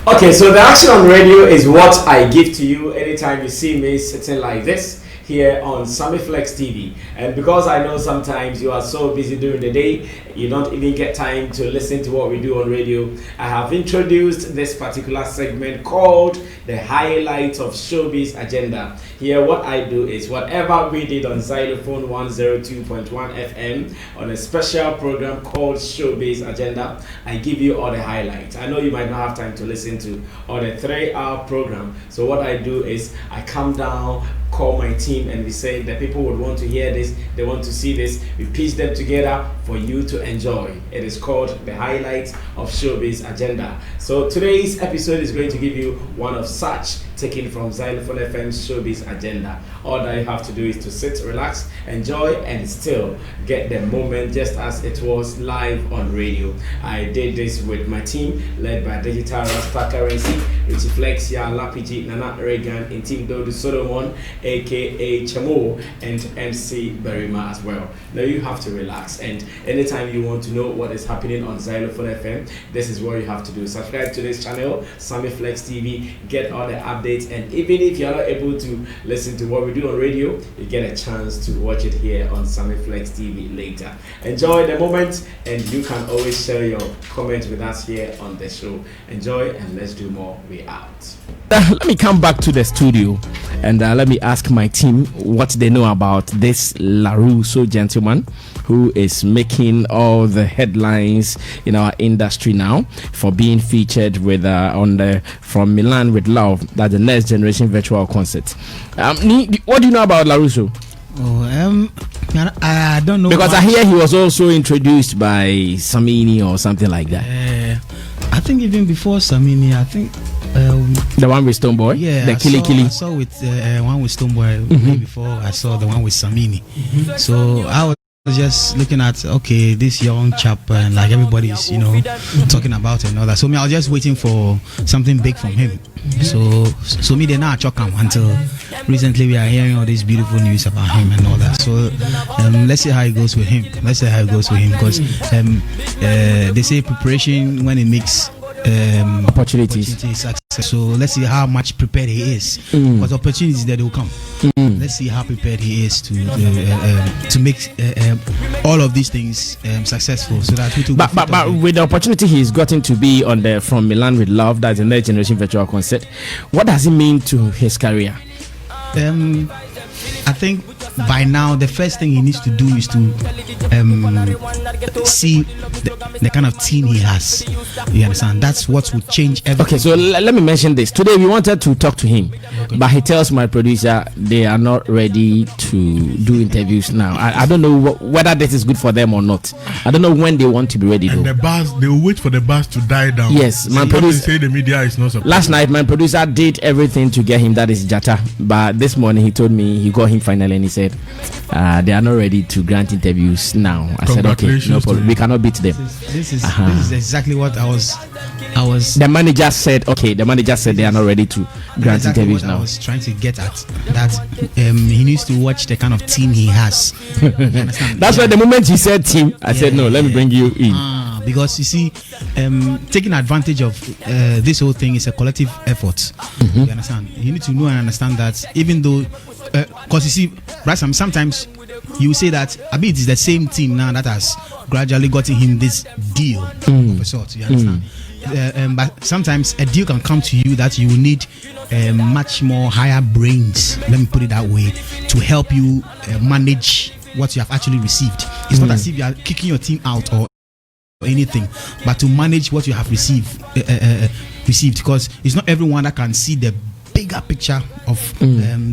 Okay, so the action on radio is what I give to you anytime you see me sitting like this here on Sammy Flex TV. And because I know sometimes you are so busy during the day, you don't even get time to listen to what we do on radio, I have introduced this particular segment called the highlights of Showbiz Agenda. Here what I do is whatever we did on Xylophone 102.1 FM on a special program called Showbiz Agenda, I give you all the highlights. I know you might not have time to listen to all the 3-hour program, so what I do is I come down, call my team, and we say the people would want to hear this, they want to see this, we piece them together for you to enjoy. It is called the highlights of Showbiz Agenda. So today's episode is going to give you one of such, taken from Xylophone FM's Showbiz Agenda. All that you have to do is to sit, relax, enjoy, and still get the moment just as it was live on radio. I did this with my team led by Digital Rasta Currency, Richie Flex, Ya Lapiji, Nana Reagan, and Team Dodu Solomon, aka Chamo, and MC Berima as well. Now you have to relax, and anytime you want to know what is happening on Xylophone FM, this is what you have to do. Subscribe to this channel, Sammy Flex TV, get all the updates, and even if you are not able to listen to what we do on radio, you get a chance to watch it here on Sammy Flex TV later. Enjoy the moment, and you can always share your comments with us here on the show. Enjoy, and let's do more. We out. Let me come back to the studio and let me ask my team what they know about this Larusso gentleman who is making all the headlines in our industry now for being featured with on the From Milan with Love, that's the next generation virtual concert. What do you know about Larusso? I don't know, because I hear he was also introduced by Sammy or something like that. I think even before Sammy, I think the one with Stoneboy, yeah, the Kili. I saw with one with Stoneboy way before I saw the one with Samini. So I was just looking at, okay, this young chap, and like everybody's, talking about it and all that. So I was just waiting for something big from him. So me, they not choke him until recently we are hearing all this beautiful news about him and all that. So let's see how it goes with him. Because they say preparation when it makes opportunities success. So let's see how much prepared he is, because opportunities that will come. Let's see how prepared he is to make all of these things successful, so that we but with the opportunity he's gotten to be on the From Milan with Love, that's the next generation virtual concert, what does it mean to his career? I think by now the first thing he needs to do is to see the kind of team he has. You understand? That's what will change everything. Okay, so let me mention this. Today we wanted to talk to him, but he tells my producer they are not ready to do interviews now. I don't know whether this is good for them or not. I don't know when they want to be ready. And the buzz, they will wait for the buzz to die down. Yes, my producer say the media is not supporting. Last night my producer did everything to get him, that is Jata, but this morning he told me he got him finally, and he said they are not ready to grant interviews now. I said okay, no problem, we cannot beat them. This is exactly what I was. The manager said they are not ready to grant interviews now. I was trying to get at that. He needs to watch the kind of team he has. That's why the moment he said team, I said no, let me bring you in. Because you see, taking advantage of this whole thing is a collective effort. You understand? You need to know and understand that, even though, because you see, right, sometimes you say that it is the same team now that has gradually gotten him this deal of a sort. You understand? But sometimes a deal can come to you that you will need much more higher brains, let me put it that way, to help you manage what you have actually received. It's not as if you are kicking your team out or anything, but to manage what you have received, because it's not everyone that can see the bigger picture of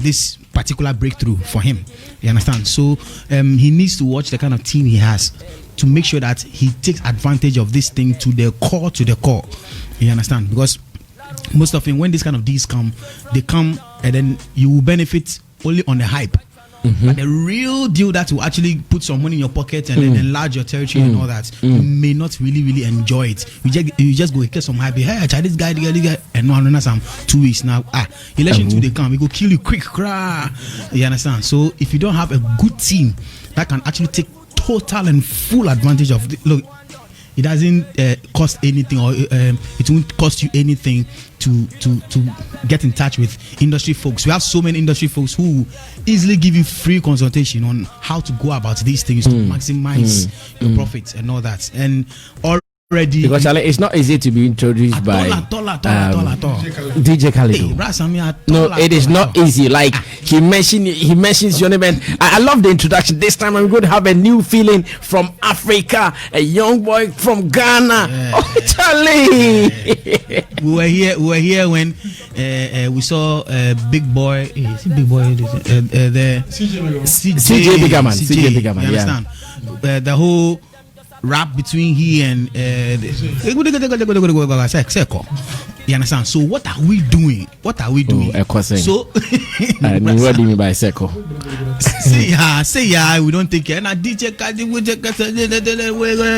this particular breakthrough for him. You understand? So he needs to watch the kind of team he has to make sure that he takes advantage of this thing to the core. You understand? Because most often when this kind of deals come, they come and then you will benefit only on the hype. But the real deal that will actually put some money in your pocket and then enlarge your territory and all that, you may not really enjoy it. You just go get some hype. Hey, try this guy, and no one some 2 weeks now. Election 2 they come, we go kill you quick. You understand? So if you don't have a good team that can actually take total and full advantage of look, it doesn't cost anything, or it won't cost you anything to get in touch with industry folks. We have so many industry folks who easily give you free consultation on how to go about these things to maximize your profits and all that. And already, because it's not easy to be introduced by DJ Khaled. Hey, no, it is not easy. Like he mentions your name, and I love the introduction. This time I'm going to have a new feeling from Africa, a young boy from Ghana. Yeah. Oh, Charlie! we were here when we saw Big Boy. Is it Big Boy? The CJ Bigaman. CJ Bigaman. You understand? The whole rap between he and Seko. You understand? So what are we doing? Oh, so what do you mean by Seko? say yeah, we don't take care. Now DJ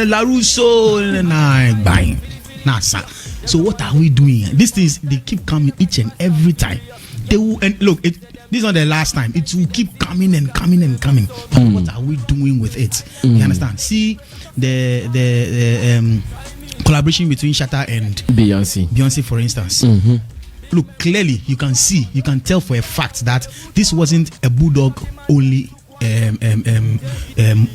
Larusso buying. Nah, sir. So what are we doing? These things, they keep coming each and every time. They will, and look, this is not the last time. It will keep coming and coming and coming. But what are we doing with it? You understand? See the collaboration between Shatta and Beyonce, for instance. Look, clearly you can tell for a fact that this wasn't a Bulldog only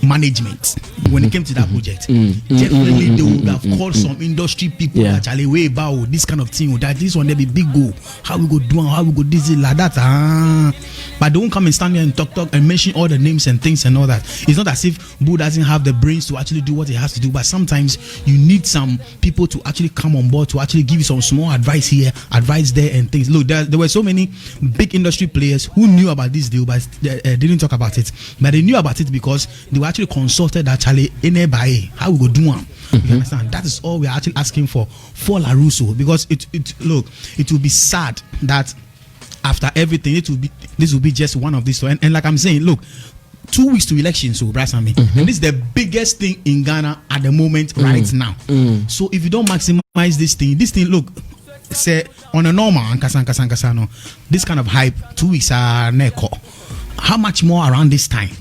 management when it came to that project. Definitely they would have called some industry people that Charlie way about this kind of thing, that this one they be big go, how we go do and how we go this like that. But they won't come and stand there and talk and mention all the names and things and all that. It's not as if Boo doesn't have the brains to actually do what he has to do, but sometimes you need some people to actually come on board to actually give you some small advice here, advice there and things. Look, there were so many big industry players who knew about this deal but didn't talk about it. But they knew about it because they were actually consulted actually in by how we go do one. You understand? That is all we are actually asking for Larusso, because it will be sad that after everything this will be just one of these. And like I'm saying, look, 2 weeks to elections, so Sammy, and this is the biggest thing in Ghana at the moment right now. So if you don't maximize this thing, look, say on a normal this kind of hype, 2 weeks are neko. How much more around this time?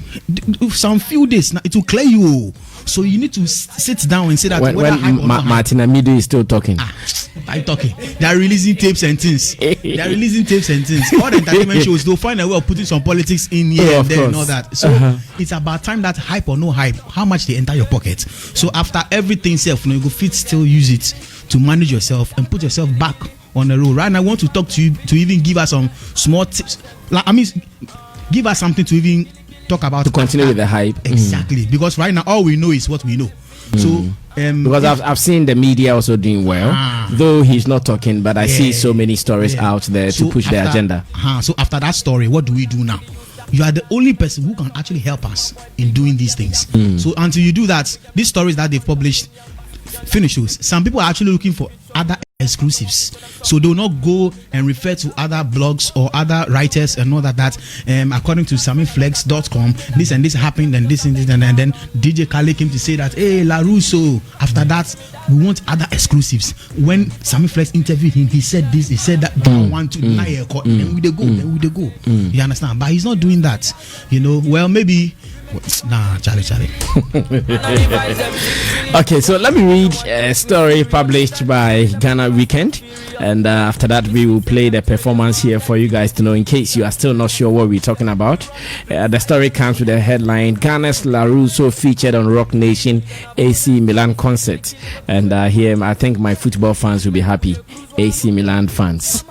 Some few days now, it will clear you. So you need to sit down and say that when Martin Amido is still talking. I'm talking. They are releasing tapes and things. All the entertainment shows, they'll find a way of putting some politics in here and there and all that. So it's about time that hype or no hype, how much they enter your pocket. So after everything self, you go fit still use it to manage yourself and put yourself back on the road. Right now, I want to talk to you to even give us some small tips. Give us something to even talk about. To continue with the hype. Exactly. Because right now, all we know is what we know. So, because I've seen the media also doing well, though he's not talking, but I see so many stories out there to push the agenda. So after that story, what do we do now? You are the only person who can actually help us in doing these things. So until you do that, these stories that they've published, finish those. Some people are actually looking for other exclusives, so they will not go and refer to other blogs or other writers and all that according to SammyFlex.com this and this happened and this and this and then DJ Khaled came to say that, hey Larusso, after that we want other exclusives. When Sammy Flex interviewed him, he said this, he said that, don't want to deny a court, then we go. You understand? But he's not doing that, well, maybe Charlie. Okay, so let me read a story published by Ghana Weekend, and after that we will play the performance here for you guys to know in case you are still not sure what we're talking about. The story comes with the headline: Ghana's Larruso featured on Roc Nation AC Milan concert. And here I think my football fans will be happy, AC Milan fans.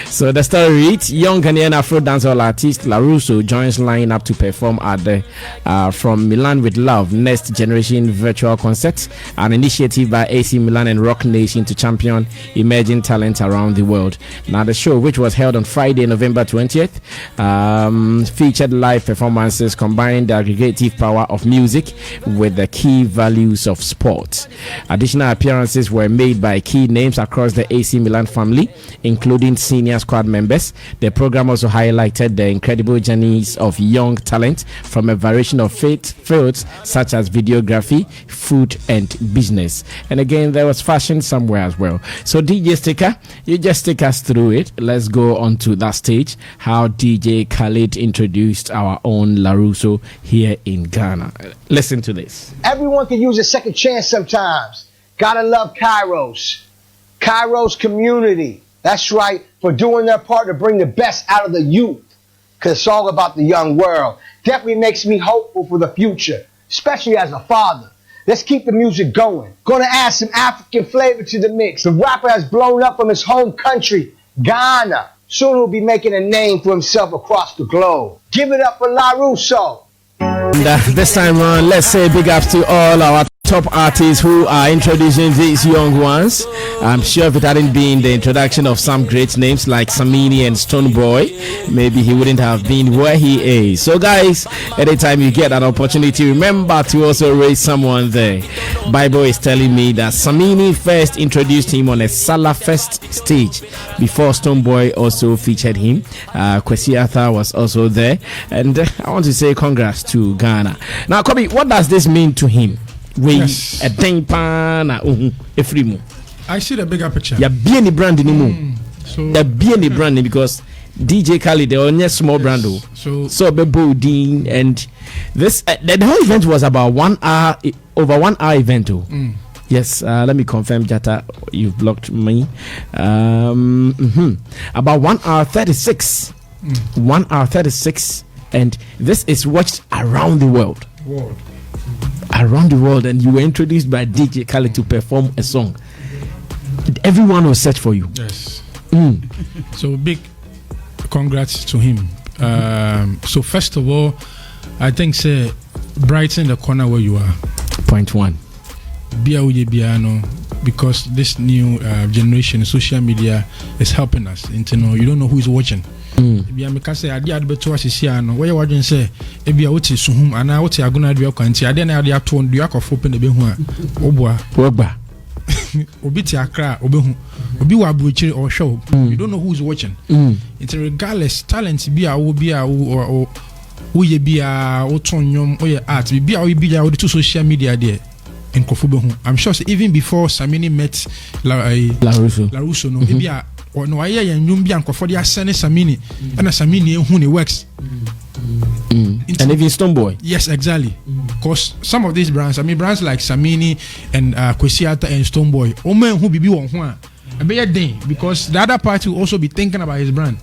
So the story reads: young Ghanaian Afro dancehall artist Larusso joins lineup to perform at the From Milan with Love Next Generation Virtual Concert, an initiative by AC Milan and Roc Nation to champion emerging talent around the world. Now the show, which was held on Friday, November 20th, featured live performances combining the aggregative power of music with the key values of sport. Additional appearances were made by key names across across the AC Milan family, including senior squad members. The program also highlighted the incredible journeys of young talent from a variation of fields such as videography, food, and business. And again, there was fashion somewhere as well. So DJ Sticker, you just take us through it. Let's go on to that stage, how DJ Khaled introduced our own Larusso here in Ghana. Listen to this. Everyone can use a second chance sometimes. Gotta love Kairos community. That's right, for doing their part to bring the best out of the youth. Cause it's all about the young world. Definitely makes me hopeful for the future, especially as a father. Let's keep the music going. Gonna add some African flavor to the mix. The rapper has blown up from his home country, Ghana. Soon he'll be making a name for himself across the globe. Give it up for Larusso. And this time around, let's say big ups to all our top artists who are introducing these young ones. I'm sure if it hadn't been the introduction of some great names like Sammy and Stoneboy, maybe he wouldn't have been where he is. So guys, anytime you get an opportunity, remember to also raise someone there. Bible is telling me that Sammy first introduced him on a Salah Fest stage before Stoneboy also featured him. Kwesi Arthur was also there, and I want to say congrats to Ghana. Now Kobe, what does this mean to him? Yes. I see the bigger picture. Yeah, be any brand anymore. So be any brand because DJ Khaled, the only small brand. So be bolding, and this the whole event was about 1 hour, over 1 hour event. Yes, let me confirm, Jata, you've blocked me. About 1 hour 36. 1 hour 36, and this is watched around the world. Around the world, and you were introduced by DJ Khaled to perform a song. Everyone will search for you. Yes. So big congrats to him. So first of all, I think say brighten the corner where you are. Point one. Because this new generation, social media is helping us. You don't know who is watching. Because I did better where you watching say ebia what is suhum and I what you are gonna do kwanti ade na ade ato ndu akofo pe na be hu a obua obi ti akra obehu obi wa abrochire or show. You don't know who is watching. It's regardless talent be a wo ye bia wo ton nyom wo ye art bia wo bia wo to social media there. I'm sure even before Sammy met Larusso no ebia no aye yan nyum bia nkofo de asene Sammy and Sammy who ne works. And even Stoneboy. Yes, exactly. Because some of these brands, I mean brands like Sammy and Kwesi Arthur and Stoneboy, omen who bibi won ho a be a thing, because the other party will also be thinking about his brand.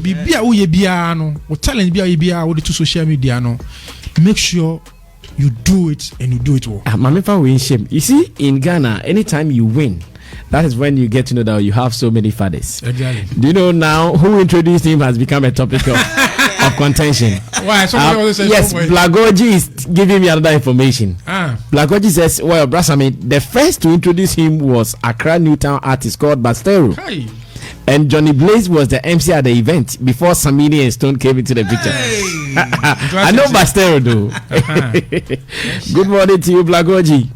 Bibia wo ye bia no, o talent bia ye bia wo to social media no. Make sure you do it and you do it well. Mamifa win shame. You see, in Ghana, anytime you win, that is when you get to know that you have so many fathers. Exactly. Do you know now who introduced him has become a topic of contention? Why? Yes, Blagoji is giving me another information. Blagoji says, well, Brasami, the first to introduce him was Accra Newtown artist called Bastero. Hey. And Johnny Blaze was the MC at the event before Samini and Stone came into the picture. I know Bastero though. Good morning to you, Blagoji.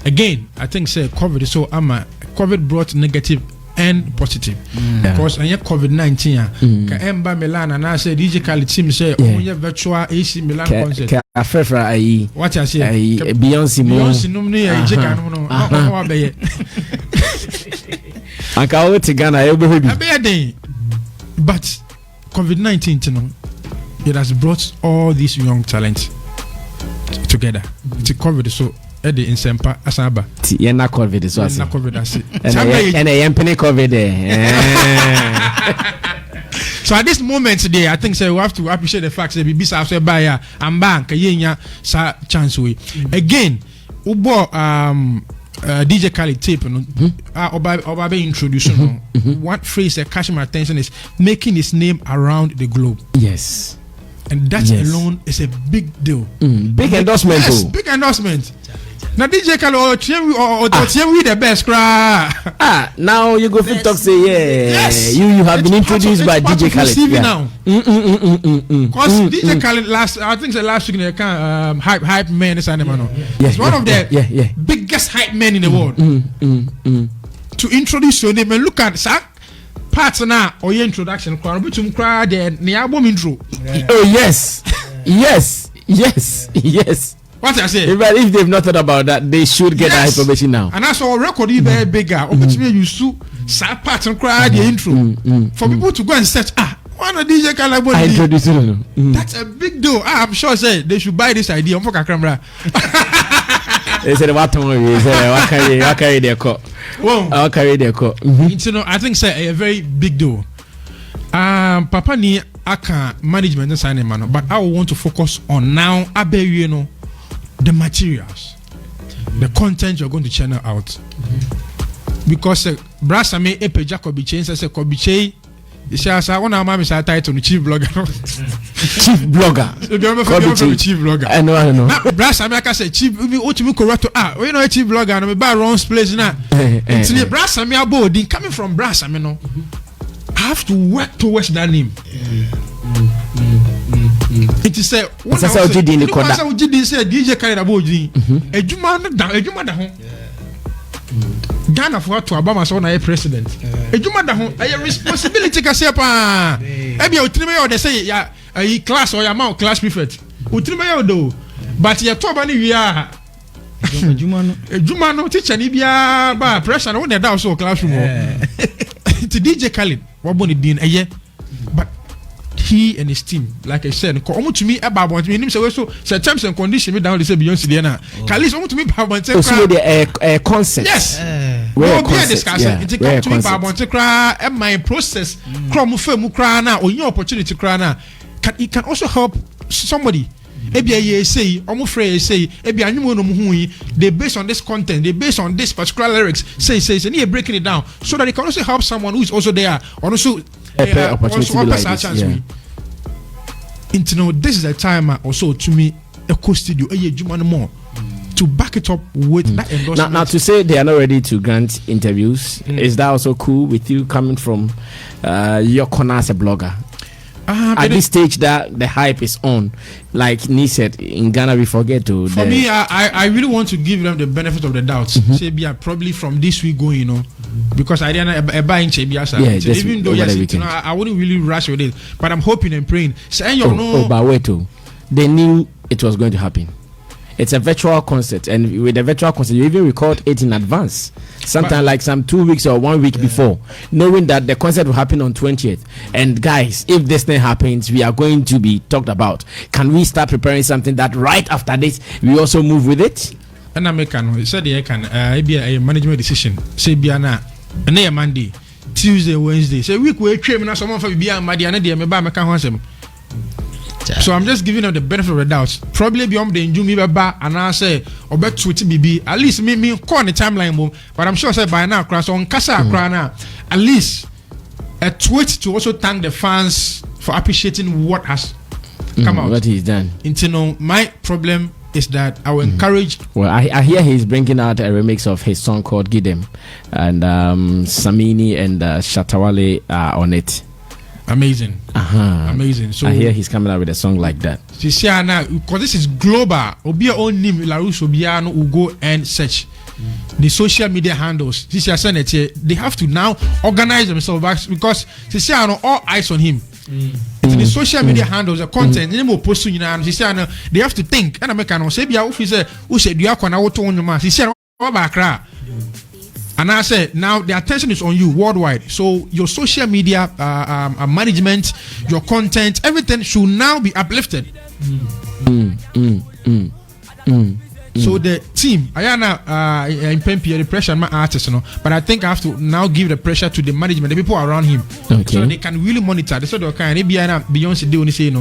Again, I think say COVID, so COVID brought negative and positive. Because I COVID-19 Emba Milan and I say DJ Khaled team say virtual AC Milan concert. What I say Beyonce but COVID-19 it has brought all these young talents together. It's COVID, so Eddie in Sempa Asaba. Yena COVID is also. COVID and a yampene COVID. So at this moment today, I think we have to appreciate the fact that BB after buyer and bank yenya sa chance way. Again, ubo DJ Khaled tape Obabe introduction. One phrase that catch my attention is making his name around the globe. Yes. And that alone is a big deal. Big endorsement. Yes, big endorsement. Now DJ Khaled or TMW the best cry. Now you go fit talk say Yes. You have been introduced by DJ Khaled. Now. Because DJ Khaled last week they can hype man is animal. He's one of the biggest hype men in the world. To introduce your name and look at Zach. Parts now or your introduction cry the album intro. Oh yes. What I say? If they've not thought about that, they should get that information now. And that's all record even bigger. Opportunity you sue sad parts and cry the intro. For people to go and search one of DJ Khaled I introduce you. That's a big deal. I'm sure say they should buy this idea. I'm for camera. They said what carry their coat. I'll carry their coat. You know, I think say a very big deal. Papa ni aka management sign man, but I want to focus on now you know the materials, the content you're going to channel out. Because Brasame Epe Jacobi Chain says Kobiche. I want to make a title chief blogger. Chief blogger. Chief blogger. I know. Brass America said chief. What you correct? We know a chief blogger. And we buy wrong place now. It's Brass America board. Coming from Brass America, I have to work towards that name. It is a. What I did in the corner. I did say DJ Khaled Aboji. A Juma da home. Ghana for to Obama so na president. Ejuma da ho a responsibility ka se pa. E bia otrime yo de say ya class or ya ma class prefect. Otrime yo do. But ya to ba ni wi a. Ejuma no teacher ni bia ba pressure no da so classroom. To DJ Khaled what boni din eye. But he and his team, like I said, come to me about what me so terms and conditions me down the say Beyonce there na. Khalid come to me about say a concept. Yes. We're discussing. It come to me about say my process from mu kra na or your opportunity kra na. It can also help somebody. Ebia ye say omo frey say ebia anwumo no hu yi they based on this content, they based on this particular lyrics say and he breaking it down so that it can also help someone who is also there or also opportunity like this, this is a time also to me a co-studio more to back it up with that endorsement. Now to say they are not ready to grant interviews, is that also cool with you coming from your corner as a blogger? At this stage that the hype is on, like Nee said, in Ghana we forget to. For me, I really want to give them the benefit of the doubt. Say, probably from this week going, because I didn't buy in Chebiasa. Even though yes, I wouldn't really rush with it, but I'm hoping and praying. But wait, they knew it was going to happen. It's a virtual concert, and with a virtual concert, you even record it in advance. Sometimes like some 2 weeks or 1 week before, knowing that the concert will happen on 20th. And guys, if this thing happens, we are going to be talked about. Can we start preparing something that right after this, we also move with it? And I said I can be a management decision. Say Biana, and Monday, Tuesday, Wednesday. Say week we train na someone for Biana Madiana de me ba me ka ho asem. So I'm just giving them the benefit of the doubt. Probably beyond the injury bar and I say or bet to BB. At least me call the timeline boom. But I'm sure say by now cross on Casa Crana. At least a tweet to also thank the fans for appreciating what has come out. What he's done. My problem is that I will encourage. Well, I hear he's bringing out a remix of his song called Gidem, and Samini and Shatawale are on it. Amazing. Amazing. So I hear he's coming out with a song like that. Because this is global. Obi own name Larusso Biano will go and search the social media handles. They have to now organize themselves because all eyes on him. The social media handles, the content, they have to think. And I make an say, and I said, now the attention is on you worldwide. So your social media management, your content, everything should now be uplifted. So the team, I in the pressure on my artist, but I think I have to now give the pressure to the management, the people around him, so they can really monitor. They sort of kind of Beyonce do only say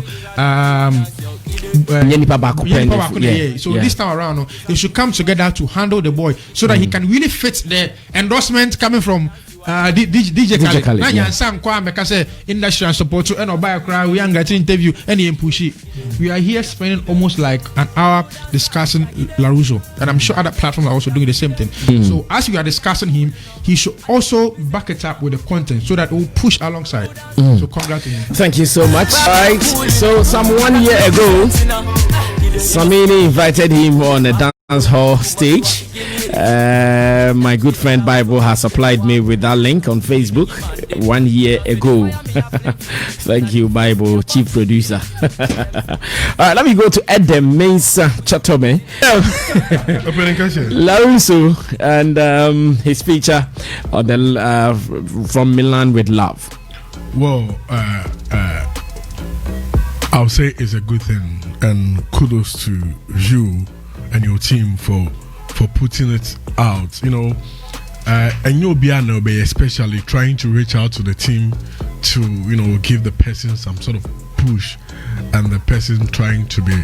So this time around, they should come together to handle the boy so that he can really fit the endorsement coming from DJ Khaled. Khaled, Na yansa nkwa meka say industry and support to and buy cry we am getting interview and him push it. We are here spending almost like an hour discussing Larusso, and I'm sure other platforms are also doing the same thing. So as we are discussing him, he should also back it up with the content so that it will push alongside. So congrats to him. Thank you so much. Right. So some 1 year ago, Sammy invited him on a dance hall stage. My good friend Bible has supplied me with that link on Facebook 1 year ago. Thank you, Bible, chief producer. All right, let me go to Edem Mensa Chatome. Larusso and his feature on the From Milan with Love. Well, I'll say it's a good thing, and kudos to you and your team for putting it out. You know, and you'll be especially trying to reach out to the team to, you know, give the person some sort of push, and the person trying to be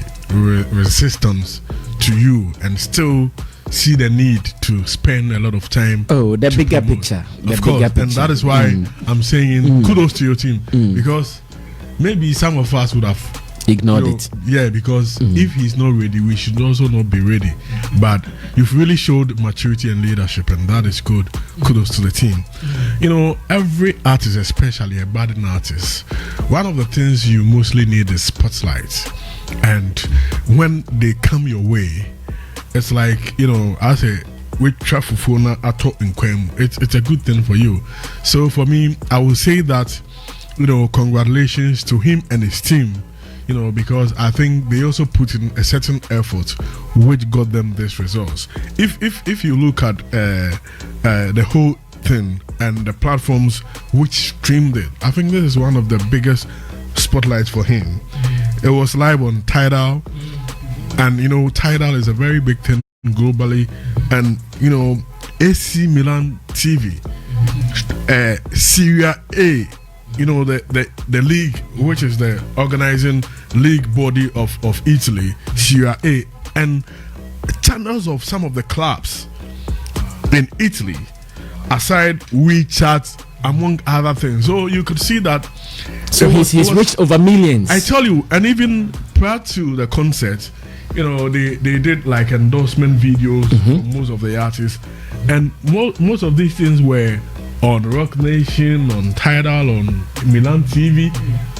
resistance to you and still see the need to spend a lot of time. Oh, the bigger promote. picture. Of course, and that is why I'm saying kudos to your team, because maybe some of us would have ignored it. Yeah, because if he's not ready, we should also not be ready. But you've really showed maturity and leadership, and that is good. Kudos to the team. You know, every artist, especially a budding artist, one of the things you mostly need is spotlight. And when they come your way, it's like, you know, I say, with traffic phone at in Quem, it's a good thing for you. So for me, I will say that, you know, congratulations to him and his team, you know, because I think they also put in a certain effort which got them this results. If you look at the whole thing and the platforms which streamed it, I think this is one of the biggest spotlights for him. It was live on Tidal, and you know, Tidal is a very big thing globally, and you know, AC Milan TV, Serie A, you know, the league, which is the organizing league body of Italy, Serie A, and channels of some of the clubs in Italy, aside WeChat, among other things. So you could see that. So he's reached over millions. I tell you, and even prior to the concert, you know, they did like endorsement videos for most of the artists, and most of these things were on Roc Nation, on Tidal, on Milan TV,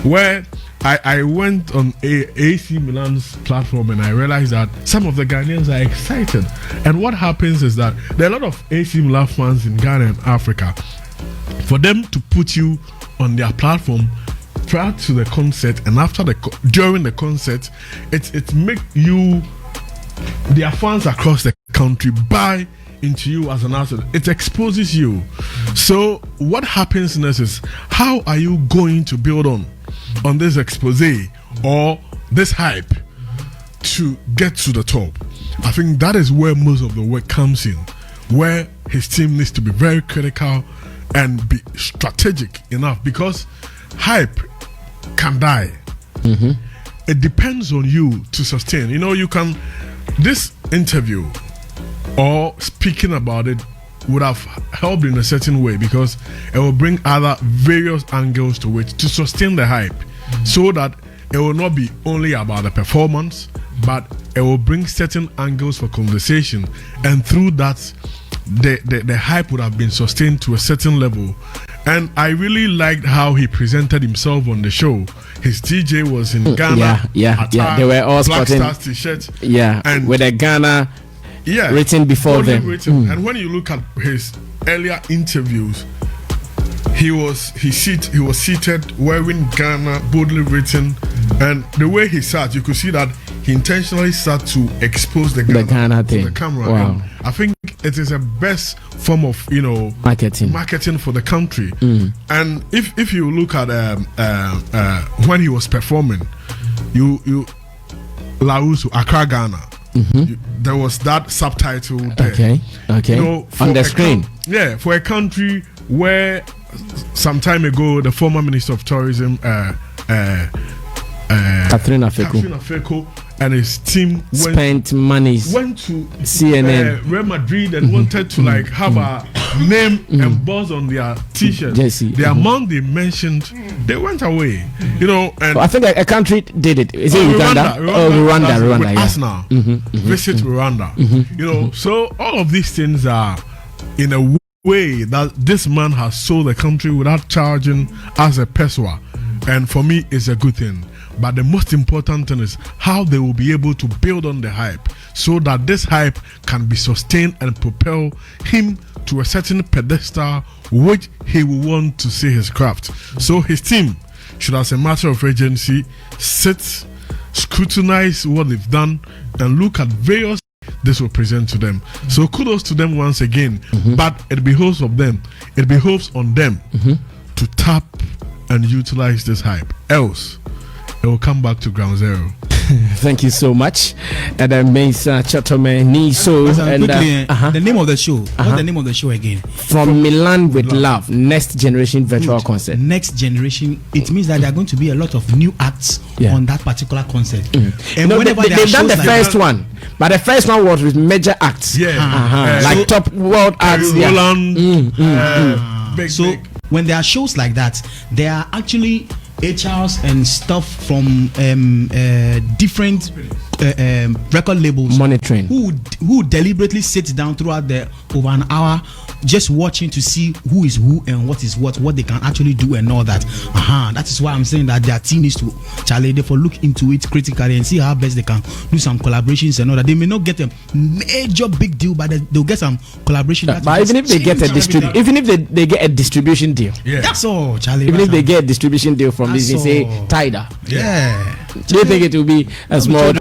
where I went on AC Milan's platform and I realized that some of the Ghanaians are excited. And what happens is that there are a lot of AC Milan fans in Ghana and Africa. For them to put you on their platform prior to the concert and after during the concert, it make you, their fans across the country, buy into you as an artist. It exposes you. So what happens next is, how are you going to build on this expose or this hype to get to the top? I think that is where most of the work comes in, where his team needs to be very critical and be strategic enough, because hype can die. It depends on you to sustain. You know, you can, this interview or speaking about it would have helped in a certain way, because it will bring other various angles to it to sustain the hype, so that it will not be only about the performance, but it will bring certain angles for conversation, and through that the hype would have been sustained to a certain level. And I really liked how he presented himself on the show. His DJ was in Ghana. Yeah. They were all Black sporting Stars t-shirt. Yeah, and with a Ghana written before them. And when you look at his earlier interviews, he was seated wearing Ghana boldly written, and the way he sat, you could see that he intentionally sat to expose the Ghana thing to the camera. Wow. And I think it is a best form of, you know, marketing for the country. And if you look at when he was performing, you Laruso, Accra, Ghana. There was that subtitle there. Okay. You know, on the screen. For a country where some time ago the former Minister of Tourism, Catherine Afeko, and his team went to CNN, Real Madrid and wanted to like have a name embossed on their t-shirt. The amount they mentioned, they went away. You know, and I think a country did it. Is it Uganda? Rwanda. With us now. Visit Rwanda. You know, so all of these things are in a way that this man has sold the country without charging as a peswa. And for me, it's a good thing. But the most important thing is how they will be able to build on the hype so that this hype can be sustained and propel him to a certain pedestal which he will want to see his craft. So his team should, as a matter of urgency, sit, scrutinize what they've done, and look at various this will present to them. So kudos to them once again. But it behoves on them to tap and utilize this hype. Else, it will come back to ground zero. Thank you so much. And then Mesa Chatome Niso. And the name of the show. What's the name of the show again? From Milan with Love. Next Generation Virtual Concert. Next Generation. It means that there are going to be a lot of new acts on that particular concert. And whenever they've done the first one, but the first one was with major acts. Like top world acts. So when there are shows like that, there are actually HRs and stuff from different record labels monitoring who deliberately sit down throughout the over an hour just watching to see who is who and what is what they can actually do and all that. That is why I'm saying that their team needs to therefore look into it critically and see how best they can do some collaborations and all that. They may not get a major big deal, but they'll get some collaboration. But even if they get a they get a distribution deal, that's all, Charlie. Even if they get a distribution deal from this, say Tidal, do you think it will be a small?